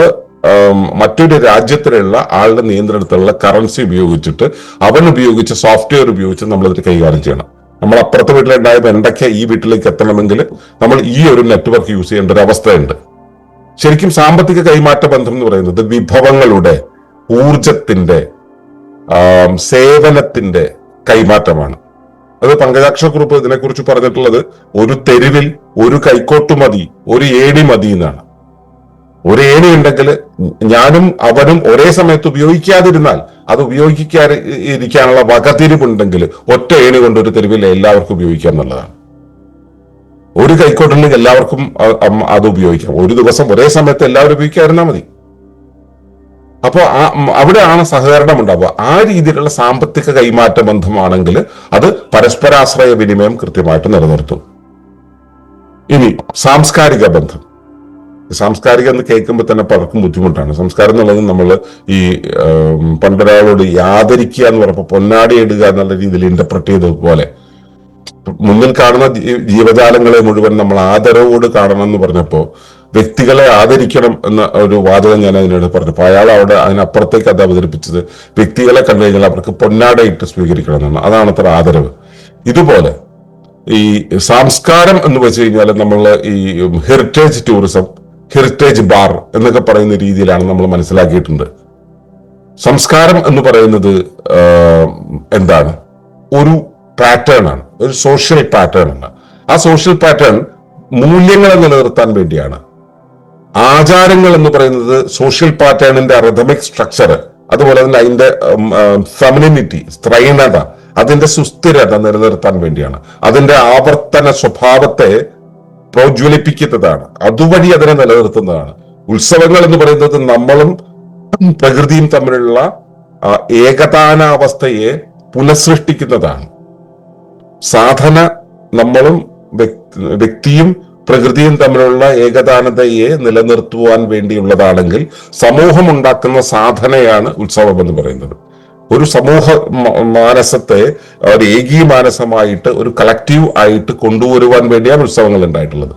മറ്റൊരു രാജ്യത്തിലുള്ള ആളുടെ നിയന്ത്രണത്തിലുള്ള കറൻസി ഉപയോഗിച്ചിട്ട് അവൻ ഉപയോഗിച്ച സോഫ്റ്റ്വെയർ ഉപയോഗിച്ച് നമ്മളത് കൈകാര്യം ചെയ്യണം. നമ്മൾ അപ്പുറത്തെ വീട്ടിലുണ്ടായ വെണ്ടയ്ക്ക ഈ വീട്ടിലേക്ക് എത്തണമെങ്കിൽ നമ്മൾ ഈ ഒരു നെറ്റ്വർക്ക് യൂസ് ചെയ്യേണ്ട ഒരു അവസ്ഥയുണ്ട്. ശരിക്കും സാമ്പത്തിക കൈമാറ്റ ബന്ധം എന്ന് പറയുന്നത് വിഭവങ്ങളുടെ, ഊർജത്തിന്റെ, സേവനത്തിന്റെ കൈമാറ്റമാണ്. അത് പങ്കജാക്ഷക്കുറുപ്പ് ഇതിനെക്കുറിച്ച് പറഞ്ഞിട്ടുള്ളത് ഒരു തെരുവിൽ ഒരു കൈക്കോട്ട് മതി, ഒരു ഏണി മതി എന്നാണ്. ഒരു ഏണി ഉണ്ടെങ്കിൽ ഞാനും അവനും ഒരേ സമയത്ത് ഉപയോഗിക്കാതിരുന്നാൽ, അത് ഉപയോഗിക്കാതിരിക്കാനുള്ള വകതിരിവുണ്ടെങ്കിൽ ഒറ്റ ഏണി കൊണ്ട് ഒരു തെരുവിൽ എല്ലാവർക്കും ഉപയോഗിക്കാം എന്നുള്ളതാണ്. ഒരു കൈക്കോട്ടുണ്ടെങ്കിൽ എല്ലാവർക്കും അത് ഉപയോഗിക്കാം. ഒരു ദിവസം ഒരേ സമയത്ത് എല്ലാവരും ഉപയോഗിക്കാതിരുന്നാൽ മതി. അപ്പോൾ അവിടെയാണ് സഹകരണം ഉണ്ടാവുക. ആ രീതിയിലുള്ള സാമ്പത്തിക കൈമാറ്റ ബന്ധമാണെങ്കിൽ അത് പരസ്പരാശ്രയ വിനിമയം കൃത്യമായിട്ട് നിലനിർത്തും. ഇനി സാംസ്കാരിക ബന്ധം. സാംസ്കാരികം എന്ന് കേൾക്കുമ്പോൾ തന്നെ പലർക്കും ബുദ്ധിമുട്ടാണ്. സംസ്കാരം എന്നുള്ളത് നമ്മൾ ഈ പണ്ടൊരാളോട് ആദരിക്കുക എന്ന് പറഞ്ഞപ്പോൾ പൊന്നാടി ഇടുക എന്നുള്ള രീതിയിൽ ഇന്റർപ്രറ്റ് ചെയ്തതുപോലെ മുന്നിൽ കാണുന്ന ജീവജാലങ്ങളെ മുഴുവൻ നമ്മൾ ആദരവോട് കാണണം എന്ന് പറഞ്ഞപ്പോൾ വ്യക്തികളെ ആദരിക്കണം എന്ന ഒരു വാചകം ഞാൻ അതിനോട് പറഞ്ഞപ്പോൾ അയാൾ അവിടെ അതിനപ്പുറത്തേക്ക് അത് അവതരിപ്പിച്ചത് വ്യക്തികളെ കണ്ടു കഴിഞ്ഞാൽ അവർക്ക് പൊന്നാടയിട്ട് സ്വീകരിക്കണം എന്നാണ്. അതാണ് അത്ര ആദരവ്. ഇതുപോലെ ഈ സംസ്കാരം എന്ന് വെച്ച് കഴിഞ്ഞാൽ നമ്മൾ ഈ ഹെറിറ്റേജ് ടൂറിസം, ഹെറിറ്റേജ് ബാർ എന്നൊക്കെ പറയുന്ന രീതിയിലാണ് നമ്മൾ മനസ്സിലാക്കിയിട്ടുണ്ട്. സംസ്കാരം എന്ന് പറയുന്നത് എന്താണ്? ഒരു പാറ്റേൺ ആണ്, ഒരു സോഷ്യൽ പാറ്റേൺ ആണ്. ആ സോഷ്യൽ പാറ്റേൺ മൂല്യങ്ങളെ നിലനിർത്താൻ വേണ്ടിയാണ്. ആചാരങ്ങൾ എന്ന് പറയുന്നത് സോഷ്യൽ പാറ്റേണിന്റെ റിതമിക് സ്ട്രക്ചർ, അതുപോലെ തന്നെ അതിന്റെ ഫെമിനിറ്റി, സ്ത്രൈണത, അതിന്റെ സുസ്ഥിരത നിലനിർത്താൻ വേണ്ടിയാണ്. അതിന്റെ ആവർത്തന സ്വഭാവത്തെ പ്രോജ്വലിപ്പിക്കുന്നതാണ്, അതുവഴി അതിനെ നിലനിർത്തുന്നതാണ്. ഉത്സവങ്ങൾ എന്ന് പറയുന്നത് നമ്മളും പ്രകൃതിയും തമ്മിലുള്ള ഏകതാനാവസ്ഥയെ പുനഃസൃഷ്ടിക്കുന്നതാണ്. സാധന നമ്മളും വ്യക്തിയും പ്രകൃതിയും തമ്മിലുള്ള ഏകതാനതയെ നിലനിർത്തുവാൻ വേണ്ടിയുള്ളതാണെങ്കിൽ സമൂഹം ഉണ്ടാക്കുന്ന സാധനയാണ് ഉത്സവം എന്ന് പറയുന്നത്. ഒരു സമൂഹ മാനസത്തെ ഒരു ഏകീ മാനസമായിട്ട്, ഒരു കളക്റ്റീവ് ആയിട്ട് കൊണ്ടുവരുവാൻ വേണ്ടിയാണ് ഉത്സവങ്ങൾ ഉണ്ടായിട്ടുള്ളത്.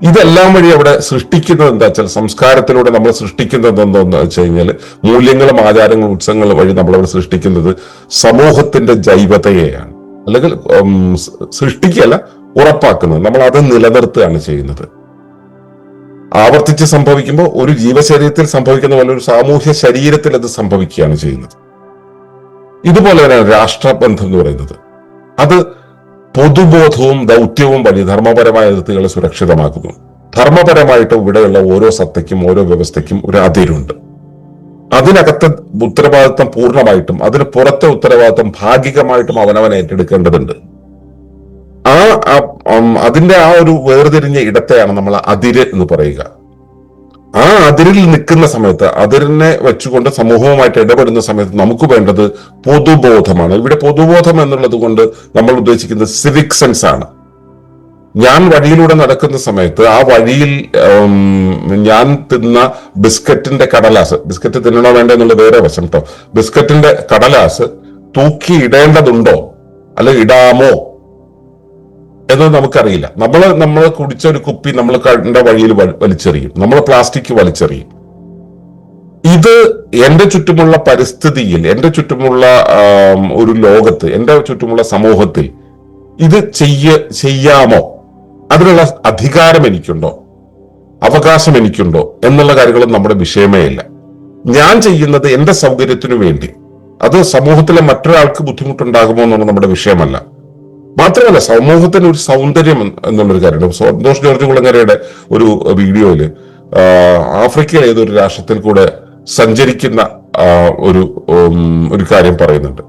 ഇതെല്ലാം വഴി അവിടെ സൃഷ്ടിക്കുന്നത് എന്താ വെച്ചാൽ, സംസ്കാരത്തിലൂടെ നമ്മൾ സൃഷ്ടിക്കുന്നത് എന്തോന്ന് വെച്ച് കഴിഞ്ഞാൽ, മൂല്യങ്ങളും ആചാരങ്ങളും ഉത്സവങ്ങളും വഴി നമ്മളവിടെ സൃഷ്ടിക്കുന്നത് സമൂഹത്തിന്റെ ജൈവതയെയാണ്. അല്ലെങ്കിൽ സൃഷ്ടിക്കല്ല, ഉറപ്പാക്കുന്നത്. നമ്മൾ അത് നിലനിർത്തുകയാണ് ചെയ്യുന്നത്. ആവർത്തിച്ച് സംഭവിക്കുമ്പോൾ ഒരു ജീവശരീരത്തിൽ സംഭവിക്കുന്ന പോലെ ഒരു സാമൂഹ്യ ശരീരത്തിൽ അത് സംഭവിക്കുകയാണ് ചെയ്യുന്നത്. ഇതുപോലെ തന്നെയാണ് രാഷ്ട്രബന്ധം എന്ന് പറയുന്നത്. അത് പൊതുബോധവും ദൗത്യവും വഴി ധർമ്മപരമായ അതിർത്തികളെ സുരക്ഷിതമാക്കുന്നു. ധർമ്മപരമായിട്ട് ഇവിടെയുള്ള ഓരോ സത്തയ്ക്കും ഓരോ വ്യവസ്ഥയ്ക്കും ഒരു അതിരുണ്ട്. അതിനകത്തെ ഉത്തരവാദിത്വം പൂർണ്ണമായിട്ടും അതിന് പുറത്തെ ഉത്തരവാദിത്വം ഭാഗികമായിട്ടും അവനവൻ ഏറ്റെടുക്കേണ്ടതുണ്ട്. അതിന്റെ ആ ഒരു വേർതിരിഞ്ഞ ഇടത്തെയാണ് നമ്മൾ അതിര് എന്ന് പറയുക. ആ അതിരിൽ നിൽക്കുന്ന സമയത്ത്, അതിരിനെ വെച്ചുകൊണ്ട് സമൂഹവുമായിട്ട് ഇടപെടുന്ന സമയത്ത് നമുക്ക് വേണ്ടത് പൊതുബോധമാണ്. ഇവിടെ പൊതുബോധം എന്നുള്ളത് കൊണ്ട് നമ്മൾ ഉദ്ദേശിക്കുന്നത് സിവിക് സെൻസ് ആണ്. ഞാൻ വഴിയിലൂടെ നടക്കുന്ന സമയത്ത് ആ വഴിയിൽ ഞാൻ തിന്ന ബിസ്ക്കറ്റിന്റെ കടലാസ്, ബിസ്ക്കറ്റ് തിന്നണോ വേണ്ട എന്നുള്ള വേറെ വശം കേട്ടോ, ബിസ്ക്കറ്റിന്റെ കടലാസ് തൂക്കി ഇടേണ്ടതുണ്ടോ അല്ലെ ഇടാമോ എന്നത് നമുക്കറിയില്ല. നമ്മൾ കുടിച്ച ഒരു കുപ്പി നമ്മൾ കണ്ട വഴിയിൽ വലിച്ചെറിയും, നമ്മൾ പ്ലാസ്റ്റിക് വലിച്ചെറിയും. ഇത് എന്റെ ചുറ്റുമുള്ള പരിസ്ഥിതിയിൽ, എന്റെ ചുറ്റുമുള്ള ഒരു ലോകത്ത്, എന്റെ ചുറ്റുമുള്ള സമൂഹത്തിൽ ഇത് ചെയ്യാമോ, അതിനുള്ള അധികാരം എനിക്കുണ്ടോ, അവകാശം എനിക്കുണ്ടോ എന്നുള്ള കാര്യങ്ങളും നമ്മുടെ വിഷയമേ ഇല്ല. ഞാൻ ചെയ്യുന്നത് എന്റെ സൗകര്യത്തിനു വേണ്ടി, അത് സമൂഹത്തിലെ മറ്റൊരാൾക്ക് ബുദ്ധിമുട്ടുണ്ടാകുമോ എന്നുള്ള നമ്മുടെ വിഷയമല്ല. മാത്രമല്ല സമൂഹത്തിന് ഒരു സൗന്ദര്യം എന്നുള്ളൊരു കാര്യമുണ്ട്. സന്തോഷ് ജോർജ് കുളങ്ങരയുടെ ഒരു വീഡിയോയില് ആഫ്രിക്കയിലെ ഏതൊരു രാഷ്ട്രത്തിൽ കൂടെ സഞ്ചരിക്കുന്ന ഒരു കാര്യം പറയുന്നുണ്ട്.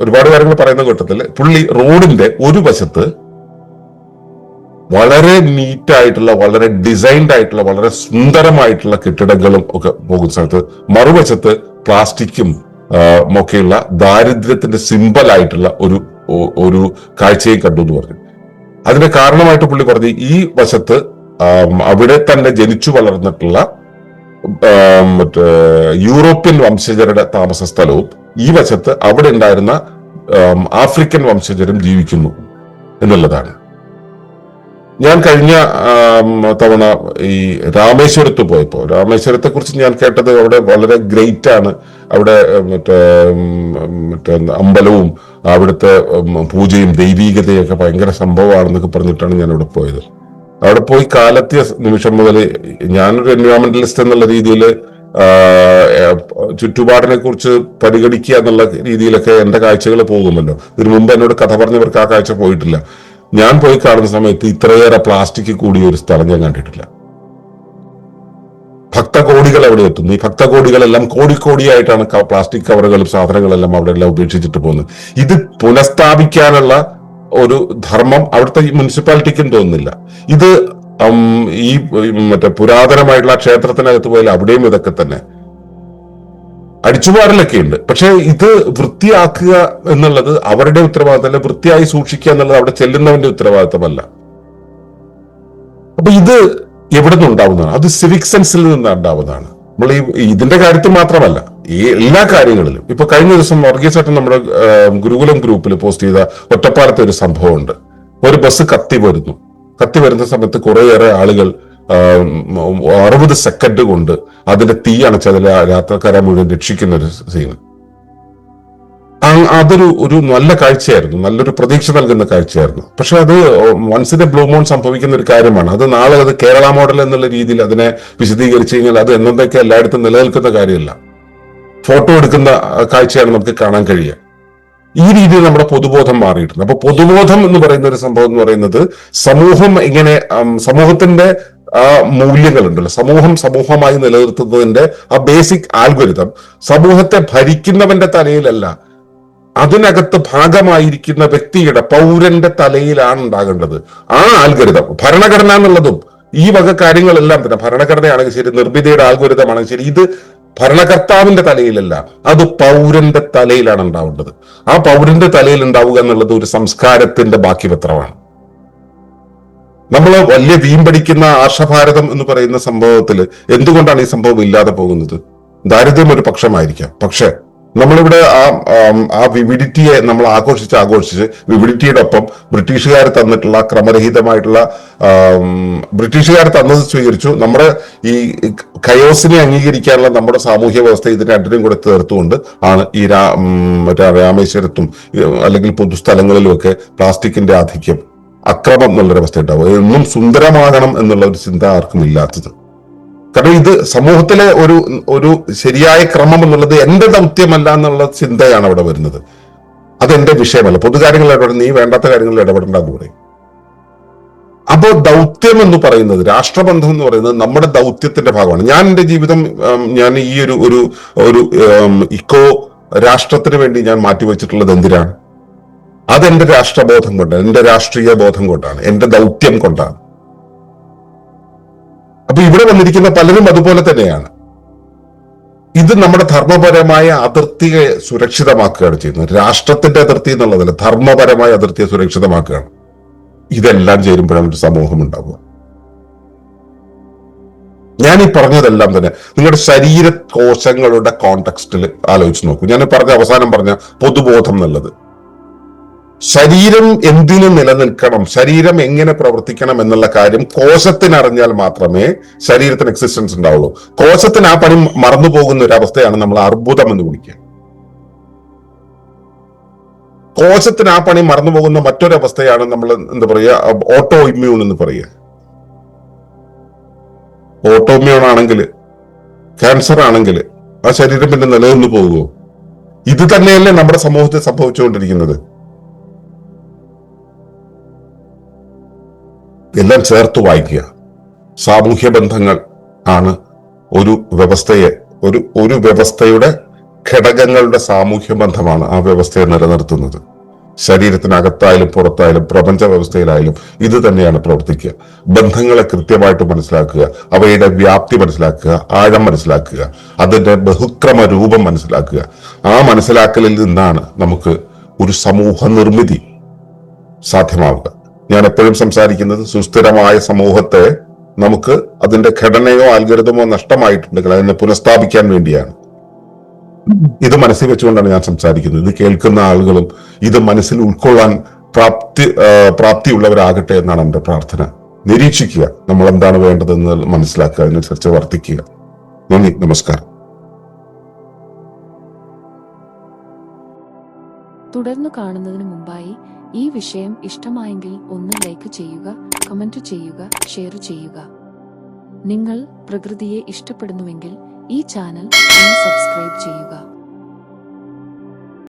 ഒരുപാട് കാര്യങ്ങൾ പറയുന്ന കൂട്ടത്തിൽ പുള്ളി റോഡിന്റെ ഒരു വശത്ത് വളരെ നീറ്റായിട്ടുള്ള, വളരെ ഡിസൈൻഡ് ആയിട്ടുള്ള, വളരെ സുന്ദരമായിട്ടുള്ള കെട്ടിടങ്ങളും ഒക്കെ പോകുന്ന സ്ഥലത്ത് മറുവശത്ത് പ്ലാസ്റ്റിക്കും ഒക്കെയുള്ള ദാരിദ്ര്യത്തിന്റെ സിമ്പൽ ആയിട്ടുള്ള ഒരു കാഴ്ചയും കണ്ടു എന്ന് പറഞ്ഞു. അതിന്റെ കാരണമായിട്ട് പുള്ളി പറഞ്ഞു, ഈ വശത്ത് അവിടെ തന്നെ ജനിച്ചു വളർന്നിട്ടുള്ള യൂറോപ്യൻ വംശജരുടെ താമസ സ്ഥലവും ഈ വശത്ത് അവിടെ ഉണ്ടായിരുന്ന ആഫ്രിക്കൻ വംശജരും ജീവിക്കുന്നു എന്നുള്ളതാണ്. ഞാൻ കഴിഞ്ഞ തവണ ഈ രാമേശ്വരത്ത് പോയപ്പോ, രാമേശ്വരത്തെ കുറിച്ച് ഞാൻ കേട്ടത് അവിടെ വളരെ ഗ്രേറ്റ് ആണ്, അവിടെ മറ്റേ അമ്പലവും അവിടുത്തെ പൂജയും ദൈവീകതയൊക്കെ ഭയങ്കര സംഭവമാണെന്നൊക്കെ പറഞ്ഞിട്ടാണ് ഞാൻ അവിടെ പോയത്. അവിടെ പോയി കാലെത്തിയ നിമിഷം മുതൽ ഞാനൊരു എൻവയോൺമെന്റലിസ്റ്റ് എന്നുള്ള രീതിയിൽ ചുറ്റുപാടിനെ കുറിച്ച് പരിഗണിക്കുക എന്നുള്ള രീതിയിലൊക്കെ എന്റെ കാഴ്ചകൾ പോകുമല്ലോ. ഇതിനു മുമ്പ് എന്നോട് കഥ പറഞ്ഞവർക്ക് ആ കാഴ്ച പോയിട്ടില്ല. ഞാൻ പോയി കാണുന്ന സമയത്ത് ഇത്രയേറെ പ്ലാസ്റ്റിക് കൂടിയ ഒരു സ്ഥലം ഞാൻ കണ്ടിട്ടില്ല. ഭക്തകോടികൾ അവിടെ എത്തുന്നു. ഈ ഭക്തകോടികളെല്ലാം കോടിക്കോടിയായിട്ടാണ് പ്ലാസ്റ്റിക് കവറുകളും സാധനങ്ങളെല്ലാം അവിടെ എല്ലാം ഉപേക്ഷിച്ചിട്ട് പോകുന്നത്. ഇത് പുനഃസ്ഥാപിക്കാനുള്ള ഒരു ധർമ്മം അവിടുത്തെ മുനിസിപ്പാലിറ്റിക്കും തോന്നുന്നില്ല. ഇത് ഈ മറ്റേ പുരാതനമായിട്ടുള്ള ക്ഷേത്രത്തിനകത്ത് പോയാൽ അവിടെയും ഇതൊക്കെ തന്നെ അടിച്ചുപാടലൊക്കെ ഉണ്ട്. പക്ഷെ ഇത് വൃത്തിയാക്കുക എന്നുള്ളത് അവരുടെ ഉത്തരവാദിത്തമല്ല, വൃത്തിയായി സൂക്ഷിക്കുക എന്നുള്ളത് അവിടെ ചെല്ലുന്നവന്റെ ഉത്തരവാദിത്തമല്ല. അപ്പൊ ഇത് എവിടെ നിന്നുണ്ടാവുന്നതാണ്? അത് സിവിക് സെൻസിൽ നിന്ന് ഉണ്ടാവുന്നതാണ്. നമ്മൾ ഇതിന്റെ കാര്യത്തിൽ മാത്രമല്ല, ഈ എല്ലാ കാര്യങ്ങളിലും. ഇപ്പൊ കഴിഞ്ഞ ദിവസം വർഗീസേട്ടൻ നമ്മുടെ ഗുരുകുലം ഗ്രൂപ്പിൽ പോസ്റ്റ് ചെയ്ത ഒറ്റപ്പാലത്തെ ഒരു സംഭവമുണ്ട്. ഒരു ബസ് കത്തി വരുന്ന സമയത്ത് കുറേയേറെ ആളുകൾ 60 സെക്കൻഡ് കൊണ്ട് അതിന്റെ തീ അണച്ച് അതിലെ യാത്രക്കാരെ മുഴുവൻ രക്ഷിക്കുന്ന ഒരു സീൻ. അതൊരു നല്ല കാഴ്ചയായിരുന്നു, നല്ലൊരു പ്രതീക്ഷ നൽകുന്ന കാഴ്ചയായിരുന്നു. പക്ഷെ അത് once in a blue moon സംഭവിക്കുന്ന ഒരു കാര്യമാണ്. അത് നാളെ അത് കേരള മോഡൽ എന്നുള്ള രീതിയിൽ അതിനെ വിശദീകരിച്ചു കഴിഞ്ഞാൽ അത് എന്നൊക്കെ എല്ലായിടത്തും നിലനിൽക്കുന്ന കാര്യമല്ല. ഫോട്ടോ എടുക്കുന്ന കാഴ്ചയാണ് നമുക്ക് കാണാൻ കഴിയുക. ഈ രീതിയിൽ നമ്മുടെ പൊതുബോധം മാറിയിട്ടുണ്ട്. അപ്പൊ പൊതുബോധം എന്ന് പറയുന്ന ഒരു സംഭവം എന്ന് പറയുന്നത് സമൂഹം എങ്ങനെ, സമൂഹത്തിന്റെ ആ മൂല്യങ്ങളുണ്ടല്ലോ, സമൂഹമായി നിലനിർത്തുന്നതിന്റെ ആ ബേസിക് ആൽഗോരിതം സമൂഹത്തെ ഭരിക്കുന്നവന്റെ തലയിലല്ല, അതിനകത്ത് ഭാഗമായിരിക്കുന്ന വ്യക്തിയുടെ, പൗരന്റെ തലയിലാണ് ഉണ്ടാകേണ്ടത്. ആ ആൽഗോരിതം ഭരണഘടന എന്നുള്ളതും ഈ വക കാര്യങ്ങളെല്ലാം തന്നെ, ഭരണഘടനയാണെങ്കിൽ ശരി, നിർമ്മിതിയുടെ ആൽഗോരിതമാണെങ്കിൽ ശരി, ഇത് ഭരണകർത്താവിന്റെ തലയിലല്ല, അത് പൗരന്റെ തലയിലാണ് ഉണ്ടാവേണ്ടത്. ആ പൗരന്റെ തലയിൽ ഉണ്ടാവുക എന്നുള്ളത് ഒരു സംസ്കാരത്തിന്റെ ബാക്കി പത്രമാണ്. നമ്മൾ വലിയ വീമ്പടിക്കുന്ന ആർഷഭാരതം എന്ന് പറയുന്ന സംഭവത്തിൽ എന്തുകൊണ്ടാണ് ഈ സംഭവം ഇല്ലാതെ പോകുന്നത്? ദാരിദ്ര്യം ഒരു പക്ഷമായിരിക്കാം, പക്ഷെ നമ്മളിവിടെ ആ വിവിഡിറ്റിയെ നമ്മൾ ആഘോഷിച്ച് വിവിഡിറ്റിയുടെ ഒപ്പം ബ്രിട്ടീഷുകാർ തന്നിട്ടുള്ള ക്രമരഹിതമായിട്ടുള്ള, ബ്രിട്ടീഷുകാർ തന്നത് സ്വീകരിച്ചു. നമ്മുടെ ഈ കയോസിനെ അംഗീകരിക്കാനുള്ള നമ്മുടെ സാമൂഹ്യ വ്യവസ്ഥ ഇതിന് രണ്ടിനും കൂടെ തീർത്തുകൊണ്ട് ആണ് ഈ രാമേശ്വരത്തും അല്ലെങ്കിൽ പൊതുസ്ഥലങ്ങളിലുമൊക്കെ പ്ലാസ്റ്റിക്കിന്റെ ആധിക്യം, അക്രമം എന്നുള്ളൊരവസ്ഥ ഉണ്ടാവും. എന്നും സുന്ദരമാകണം എന്നുള്ള ഒരു ചിന്ത ആർക്കും ഇല്ലാത്തത്. കാരണം ഇത് സമൂഹത്തിലെ ഒരു ശരിയായ ക്രമം എന്നുള്ളത് എന്റെ ദൗത്യമല്ല എന്നുള്ള ചിന്തയാണ് അവിടെ വരുന്നത്. അതെന്റെ വിഷയമല്ല. പൊതുകാര്യങ്ങളിൽ ഇടപെടും, നീ വേണ്ടാത്ത കാര്യങ്ങളിൽ ഇടപെടണ്ടെന്ന് പറയും. അപ്പോ ദൗത്യം എന്ന് പറയുന്നത്, രാഷ്ട്രബന്ധം എന്ന് പറയുന്നത് നമ്മുടെ ദൗത്യത്തിന്റെ ഭാഗമാണ്. ഞാൻ എന്റെ ജീവിതം, ഞാൻ ഈ ഒരു ഇക്കോ രാഷ്ട്രത്തിന് വേണ്ടി ഞാൻ മാറ്റിവെച്ചിട്ടുള്ളത് എന്തിനാണ്? അതെന്റെ രാഷ്ട്രബോധം കൊണ്ടാണ്, എന്റെ രാഷ്ട്രീയ ബോധം കൊണ്ടാണ്, എന്റെ ദൗത്യം കൊണ്ടാണ്. അപ്പൊ ഇവിടെ വന്നിരിക്കുന്ന പലരും അതുപോലെ തന്നെയാണ്. ഇത് നമ്മുടെ ധർമ്മപരമായ അതിർത്തിയെ സുരക്ഷിതമാക്കുകയാണ് ചെയ്യുന്നത്. രാഷ്ട്രത്തിന്റെ അതിർത്തി എന്നുള്ളതല്ല, ധർമ്മപരമായ അതിർത്തിയെ സുരക്ഷിതമാക്കുകയാണ്. ഇതെല്ലാം ചേരുമ്പോഴാണ് ഒരു സമൂഹം ഉണ്ടാവുക. ഞാൻ ഈ പറഞ്ഞതെല്ലാം തന്നെ നിങ്ങളുടെ ശരീര കോശങ്ങളുടെ കോണ്ടെക്സ്റ്റിൽ ആലോചിച്ച് നോക്കൂ. ഞാൻ പറഞ്ഞ അവസാനം പറഞ്ഞ പൊതുബോധം എന്നുള്ളത്, ശരീരം എന്തിനു നിലനിൽക്കണം, ശരീരം എങ്ങനെ പ്രവർത്തിക്കണം എന്നുള്ള കാര്യം കോശത്തിന് അറിഞ്ഞാൽ മാത്രമേ ശരീരത്തിന് എക്സിസ്റ്റൻസ് ഉണ്ടാവുള്ളൂ. കോശത്തിന് ആ പണി മറന്നു പോകുന്ന ഒരു അവസ്ഥയാണ് നമ്മൾ അർബുദം എന്ന് വിളിക്കുക. കോശത്തിന് ആ പണി മറന്നു പോകുന്ന മറ്റൊരവസ്ഥയാണ് നമ്മൾ എന്താ പറയുക, ഓട്ടോ ഇമ്മ്യൂൺ എന്ന് പറയുക. ഓട്ടോ ഇമ്മ്യൂൺ ആണെങ്കിൽ, ക്യാൻസർ ആണെങ്കിൽ ആ ശരീരം പിന്നെ നിലനിന്ന് പോകുമോ? ഇത് തന്നെയല്ലേ നമ്മുടെ സമൂഹത്തിൽ സംഭവിച്ചുകൊണ്ടിരിക്കുന്നത്. എല്ലാം ചേർത്ത് വായിക്കുക. സാമൂഹ്യ ബന്ധങ്ങൾ ആണ് ഒരു വ്യവസ്ഥയെ, ഒരു വ്യവസ്ഥയുടെ ഘടകങ്ങളുടെ സാമൂഹ്യ ബന്ധമാണ് ആ വ്യവസ്ഥയെ നിലനിർത്തുന്നത്. ശരീരത്തിനകത്തായാലും പുറത്തായാലും പ്രപഞ്ച വ്യവസ്ഥയിലായാലും ഇത് തന്നെയാണ് പ്രവർത്തിക്കുക. ബന്ധങ്ങളെ കൃത്യമായിട്ട് മനസ്സിലാക്കുക, അവയുടെ വ്യാപ്തി മനസ്സിലാക്കുക, ആഴം മനസ്സിലാക്കുക, അതിന്റെ ബഹുക്രമ രൂപം മനസ്സിലാക്കുക. ആ മനസ്സിലാക്കലിൽ നിന്നാണ് നമുക്ക് ഒരു സമൂഹ നിർമ്മിതി സാധ്യമാവുക. ഞാൻ എപ്പോഴും സംസാരിക്കുന്നത് സുസ്ഥിരമായ സമൂഹത്തെ നമുക്ക് അതിന്റെ ഘടനയോ ആൽഗരിതമോ നഷ്ടമായിട്ടുണ്ടെങ്കിൽ അതിനെ പുനഃസ്ഥാപിക്കാൻ വേണ്ടിയാണ്. ഇത് മനസ്സിൽ വെച്ചുകൊണ്ടാണ് ഞാൻ സംസാരിക്കുന്നത്. ഇത് കേൾക്കുന്ന ആളുകളും ഇത് മനസ്സിൽ ഉൾക്കൊള്ളാൻ പ്രാപ്തിയുള്ളവരാകട്ടെ എന്നാണ് എന്റെ പ്രാർത്ഥന. നിരീക്ഷിക്കുക, നമ്മൾ എന്താണ് വേണ്ടതെന്ന് മനസ്സിലാക്കുക, അതിനനുസരിച്ച് വർത്തിക്കുക. നന്ദി, നമസ്കാരം. തുടർന്ന് കാണുന്നതിന് മുമ്പായി ഈ വിഷയം ഇഷ്ടമായെങ്കിൽ ഒന്ന് ലൈക്ക് ചെയ്യുക, കമന്റ് ചെയ്യുക, ഷെയർ ചെയ്യുക. നിങ്ങൾ പ്രകൃതിയെ ഇഷ്ടപ്പെടുന്നുവെങ്കിൽ ഈ ചാനൽ ഒന്ന് സബ്സ്ക്രൈബ് ചെയ്യുക.